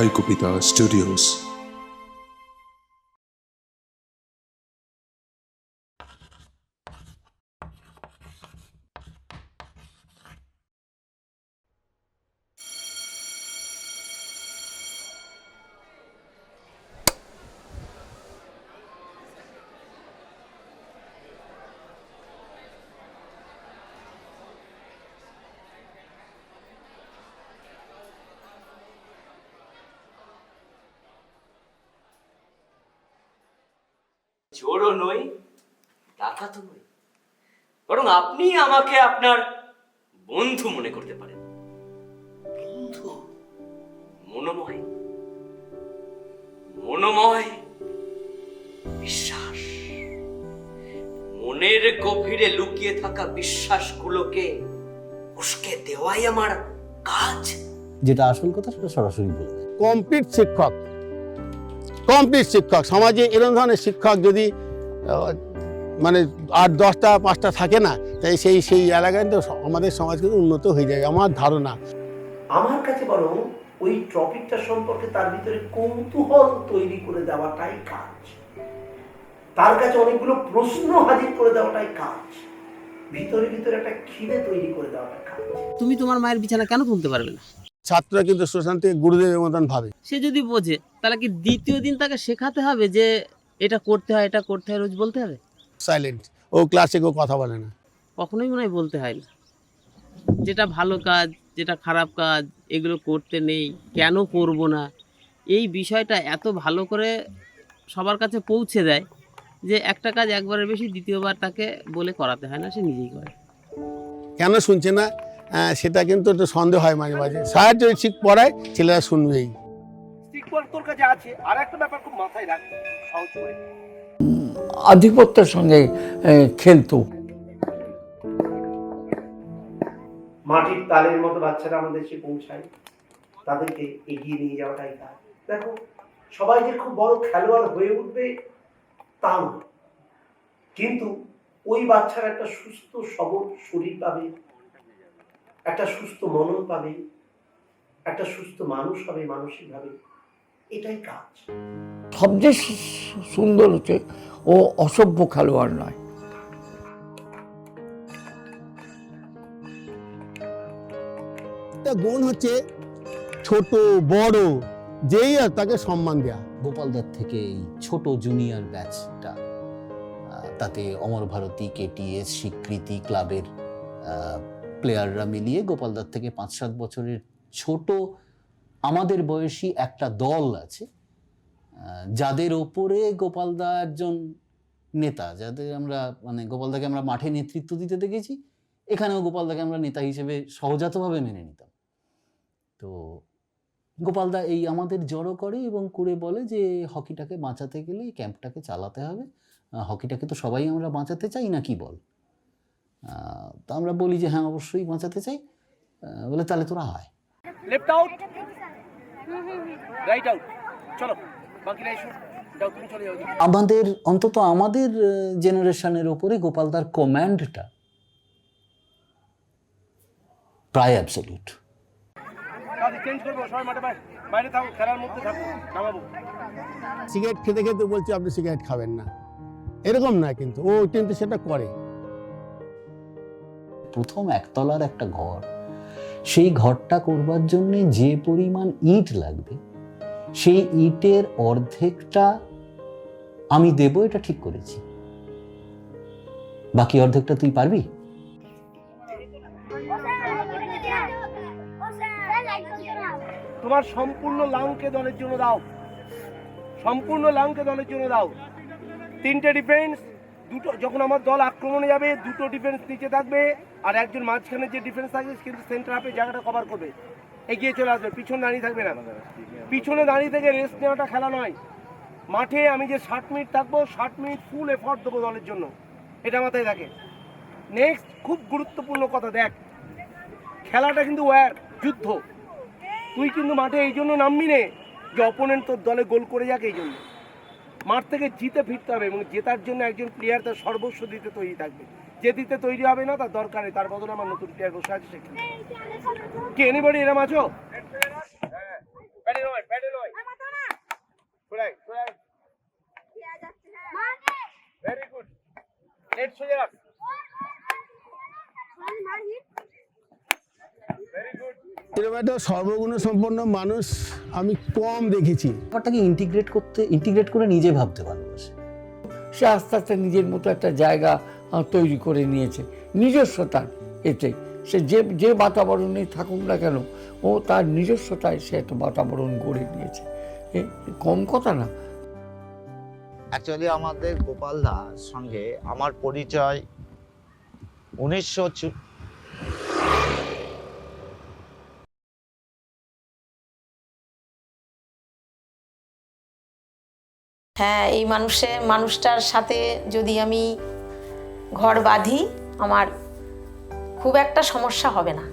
Sai Gupita Studios. চোরও নই, ডাকাতও নই, বরং আপনি আমাকে আপনার বন্ধু মনে করতে পারেন। বন্ধু? মনোময়, মনোময় বিশ্বাস, মনের গভীরে লুকিয়ে থাকা বিশ্বাসগুলোকে উস্কে দেওয়াই আমার কাজ। যেটা আসল কথা সেটা সরাসরি বলবে। কমপ্লিট শিক্ষক সমাজে এরকম ধরনের শিক্ষক যদি মানে 8-10টা 5টা থাকে না, তাই সেই এলাকায় তো আমাদের সমাজ কিন্তু উন্নত হয়ে যায় আমার ধারণা। আমার কাছে বরং ওই টপিকটা সম্পর্কে তার ভিতরে কৌতূহল তৈরি করে দেওয়াটাই কাজ, তার কাছে অনেকগুলো প্রশ্ন হাজির করে দেওয়াটাই কাজ, ভিতরে ভিতরে একটা খিদে তৈরি করে দেওয়াটা কাজ। তুমি তোমার মায়ের বিছানা কেন তুলতে পারবে না? ছাত্ররা কিন্তু সুশান্তিকে গুরুদেবের মতন ভাবে। সে যদি বোঝে তাহলে কি দ্বিতীয় দিন তাকে শেখাতে হবে যে এটা করতে হয়, এটা করতে হয়, রোজ বলতে হবে? সাইলেন্ট, ও ক্লাসে কেউ কথা বলে না। কখনোই মনে হয় বলতে হয় না। যেটা ভালো কাজ, যেটা খারাপ কাজ, এগুলো করতে নেই, কেন করব না, এই বিষয়টা এত ভালো করে সবার কাছে পৌঁছে দেয় যে একটা কাজ একবারের বেশি দ্বিতীয়বার তাকে বলে করাতে হয় না, সে নিজেই করে। কেন শুনছে না সেটা কিন্তু একটু সন্দেহ হয় মাঝে মাঝে। স্যার যদি ঠিক পড়ায় ছেলেরা শুনবেই। তোর কাছে আছে আর একটা ব্যাপার খুব মাথায় রাখ, সহজ করে আধিপত্যের সঙ্গে খেলতো। মাটির তালের মতো বাচ্চারা আমাদের দেশে পৌঁছায়, তাদেরকে এগিয়ে নিয়ে যাওয়াটাই কাজ। দেখো, সবাই যে খুব বড় খেলোয়াড় হয়ে উঠবে তা না, কিন্তু ওই বাচ্চারা একটা সুস্থ সবল শরীর পাবে, একটা সুস্থ মনন পাবে, একটা সুস্থ মানুষ হবে মানসিকভাবে, এটাই কাজ। সবচেয়ে সুন্দর হচ্ছে ও অসভ্য খেলোয়াড় নয়। গুণ হচ্ছে ছোট বড় যেই আর তাকে সম্মান দেয়া। গোপালদার থেকে এই ছোট জুনিয়র ব্যাচটা, তাতে অমর ভারতী, কেটিএস, স্বীকৃতি ক্লাবের প্লেয়াররা মিলিয়ে গোপালদার থেকে 5-7 বছরের ছোট আমাদের বয়সী একটা দল আছে, যাদের ওপরে গোপালদা একজন নেতা, যাদের আমরা গোপালদাকে আমরা মাঠে নেতৃত্ব দিতে দেখেছি, এখানেও গোপালদাকে আমরা নেতা হিসেবে সহজাতভাবে মেনে নিতাম। তো গোপালদা এই আমাদের জড়ো করে এবং করে বলে যে হকিটাকে বাঁচাতে গেলে এই ক্যাম্পটাকে চালাতে হবে, হকিটাকে তো সবাই আমরা বাঁচাতে চাই না, কি বল? তো আমরা বলি যে হ্যাঁ অবশ্যই বাঁচাতে চাই। বলে তাহলে তোরা আয়। লেফট আউট, রাইট আউট, চলো বাকিরা এসো, যাও তুমি চলে যাও। আমাদের অন্তত আমাদের জেনারেশনের ওপরে গোপালদার কমান্ডটা প্রায় অ্যাবসলিউট। চেঞ্জ করবো, সবাই মাঠে বাইরে থাকো, খেলার মধ্যে থাকো, নামাবো। সিগারেট খেতে খেতে বলছে আপনি সিগারেট খাবেন না, এরকম না, কিন্তু ও কিন্তু সেটা করে। প্রথম একতলার একটা ঘর, সেই ঘরটা করবার জন্য যে পরিমাণ ইট লাগবে সেই ইটের অর্ধেকটা আমি দেব, এটা ঠিক করেছি। বাকি অর্ধেকটা তুই পারবি? তোমার সম্পূর্ণ লাংকে দলের জন্য দাও, সম্পূর্ণ লাংকে দলের জন্য দাও। 3টে ডিফেন্স, দুটো যখন আমার দল আক্রমণে যাবে 2টো ডিফেন্স নিচে থাকবে, আর একজন মাঝখানে যে ডিফেন্স থাকবে কিন্তু সেন্টার হাফে জায়গাটা কভার করবে, এগিয়ে চলে আসবে, পিছনে দাঁড়িয়ে থাকবে না। পিছনে দাঁড়িয়ে থেকে রেস্ট নেওয়াটা খেলা নয়। মাঠে আমি যে 60 মিনিট থাকবো, 60 মিনিট ফুল এফর্ট দেবো দলের জন্য, এটা মাথায় থাকে। নেক্সট খুব গুরুত্বপূর্ণ কথা, দেখ খেলাটা কিন্তু যুদ্ধ। তুই কিন্তু মাঠে এই জন্য নামবি নে যে অপোনেন্ট তোর দলে গোল করে যাক, এই জন্য মাঠ থেকে জিতে ফিরতে হবে এবং জেতার জন্য একজন প্লেয়ার তার সর্বস্ব দিতে তৈরি থাকবে। যে দিতে তৈরি হবে না তার দরকার নেই, তার বদলে আমার নতুন প্লেয়ার বসে আছে সেখানে। কি এনিবডি এরম আছো? ব্যাটে নয় ঘোরাই ভেরি গুড নেট সোজা রাখ ভেরি গুড। এরকম একটা সর্বগুণ সম্পন্ন মানুষ আমি কম দেখেছি। ব্যাপারটাকে ইন্টিগ্রেট করে নিজে ভাবতে ভালোবাসে। সে আস্তে আস্তে নিজের মতো একটা জায়গা তৈরি করে নিয়েছে নিজস্বতার এতে। সে যে বাতাবরণে থাকুক না কেন, ও তার নিজস্বতায় সে একটা বাতাবরণ গড়ে নিয়েছে। কম কথা না। অ্যাকচুয়ালি আমাদের গোপাল দার সঙ্গে আমার পরিচয় 1900 হ্যাঁ, এই মানুষটার সাথে যদি আমি ঘর বাঁধি আমার খুব একটা সমস্যা হবে না।